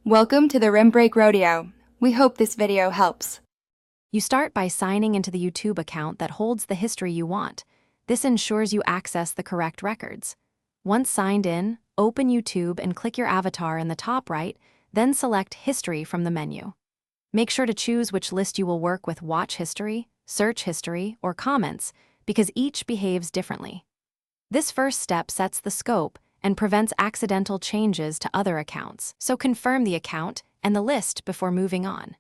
Welcome to the Rim Break Rodeo. We hope this video helps. You start by signing into the YouTube account that holds the history you want. This ensures you access the correct records. Once signed in, open YouTube and click your avatar in the top right, then select History from the menu. Make sure to choose which list you will work with: watch history, search history, or comments, because each behaves differently. This first step sets the scope and prevents accidental changes to other accounts, so confirm the account and the list before moving on.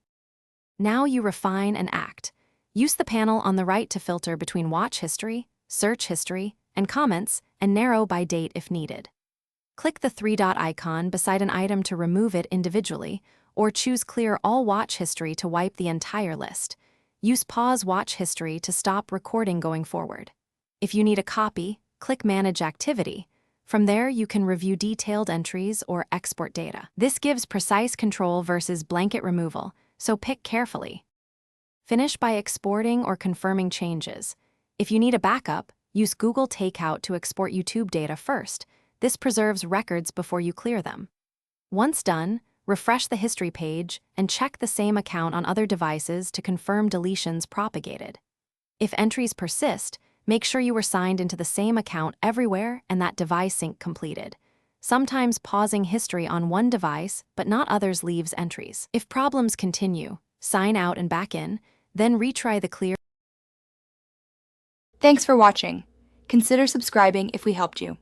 Now you refine and act. Use the panel on the right to filter between watch history, search history, and comments, and narrow by date if needed. Click the three-dot icon beside an item to remove it individually, or choose Clear All Watch History to wipe the entire list. Use Pause Watch History to stop recording going forward. If you need a copy, click Manage Activity. From there, you can review detailed entries or export data. This gives precise control versus blanket removal, so pick carefully. Finish by exporting or confirming changes. If you need a backup, use Google Takeout to export YouTube data first. This preserves records before you clear them. Once done, refresh the history page and check the same account on other devices to confirm deletions propagated. If entries persist, make sure you were signed into the same account everywhere and that device sync completed. Sometimes pausing history on one device but not others leaves entries. If problems continue, sign out and back in, then retry the clear. Thanks for watching. Consider subscribing if we helped you.